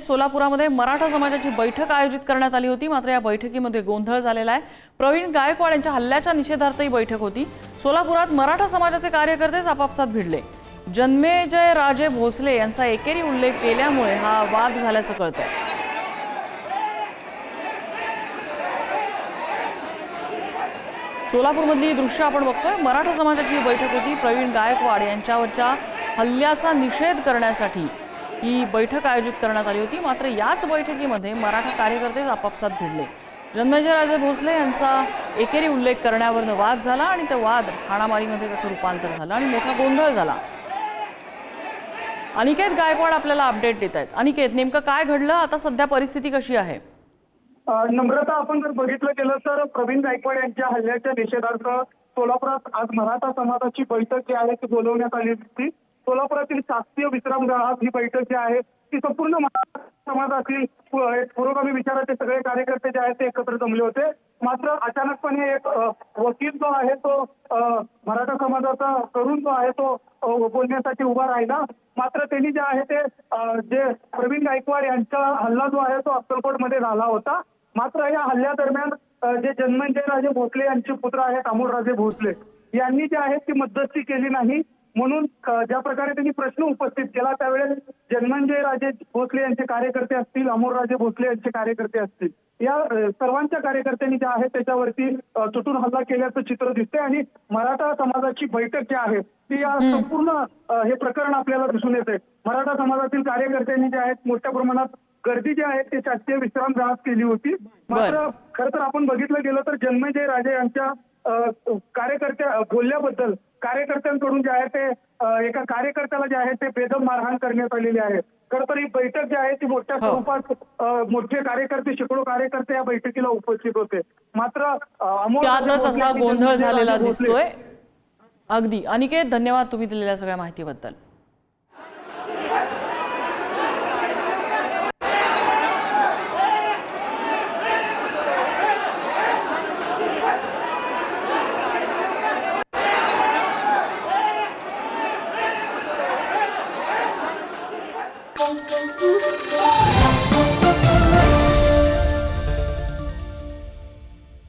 सोलापुरामध्ये मराठा समाजाची बैठक आयोजित करण्यात आली होती। मात्र या बैठकीमध्ये गोंधळ झालेला आहे। प्रवीण गायकवाड यांच्या हल्ल्याच्या निषेधार्थ ही बैठक होती। सोलापुरात मराठा समाजाचे कार्यकर्ते आपापसात भिडले। जन्मेजय राजे भोसले यांचा एकेरी उल्लेख केल्यामुळे हा वाद झाल्याचं कळतंय। सोलापूरमधली दृश्य आपण बघतोय। मराठा समाजाची बैठक होती। प्रवीण गायकवाड यांच्यावरच्या हल्ल्याचा निषेध करण्यासाठी ही बैठक आयोजित करण्यात आली होती। मात्र याच बैठकीमध्ये मराठा कार्यकर्ते आपापसात भिडले। जन्मेजय राजे भोसले यांचा एकेरी उल्लेख करण्यावरून वाद झाला आणि ते वाद हाणामारीमध्ये त्याचं रूपांतर झालं आणि मोठा गोंधळ झाला। अनिकेत गायकवाड आपल्याला अपडेट देत आहेत। अनिकेत, नेमकं काय घडलं? आता सध्या परिस्थिती कशी आहे? नम्रता, आपण जर बघितलं गेलं तर प्रवीण गायकवाड यांच्या हल्ल्याच्या निषेधार्थ सोलापुरात आज मराठा समाजाची बैठक जी आहे ती बोलवण्यात आली होती। सोलापुरातील शासकीय विश्रामगृहात ही बैठक जी आहे ती संपूर्ण मराठा समाजातील पुरोगामी विचाराचे सगळे कार्यकर्ते जे आहेत ते एकत्र जमले होते। मात्र अचानकपणे एक वकील जो आहे तो मराठा समाजाचा तरुण जो आहे तो बोलण्यासाठी उभा राहिला। मात्र त्यांनी जे आहे ते जे प्रवीण गायकवाड यांचा हल्ला जो आहे तो अक्कलकोटमध्ये झाला होता। मात्र या हल्ल्यादरम्यान जे जन्मेजय राजे भोसले यांचे पुत्र आहेत अमोलराजे भोसले यांनी जे आहे ती मध्यस्थी केली नाही। म्हणून ज्या प्रकारे त्यांनी प्रश्न उपस्थित केला त्यावेळेस जन्मेजय राजे भोसले यांचे कार्यकर्ते असतील, अमोलराजे भोसले यांचे कार्यकर्ते असतील, या सर्वांच्या कार्यकर्त्यांनी जे आहे त्याच्यावरती तुटून हल्ला केल्याचं चित्र दिसतंय आणि मराठा समाजाची बैठक जी आहे ती या संपूर्ण हे प्रकरण आपल्याला दिसून येते। मराठा समाजातील कार्यकर्त्यांनी जे आहेत मोठ्या प्रमाणात गर्दी जी आहे ती शासकीय विश्रामगृहात केली होती। मात्र खरं तर आपण बघितलं गेलं तर जन्मेजय राजे यांच्या कार्यकर्त्या बोलल्याबद्दल कार्यकर्त्यांकडून जे आहे ते एका कार्यकर्त्याला जे आहे ते बेदम मारहाण करण्यात आलेली आहे। खरं तर ही बैठक जी आहे ती मोठ्या स्वरूपात मोठे कार्यकर्ते शेकडो कार्यकर्ते या बैठकीला उपस्थित होते। मात्र त्यातच असा गोंधळ झालेला दिसतोय। अगदी अनिकेत, धन्यवाद तुम्ही दिलेल्या सगळ्या माहितीबद्दल। Thank you.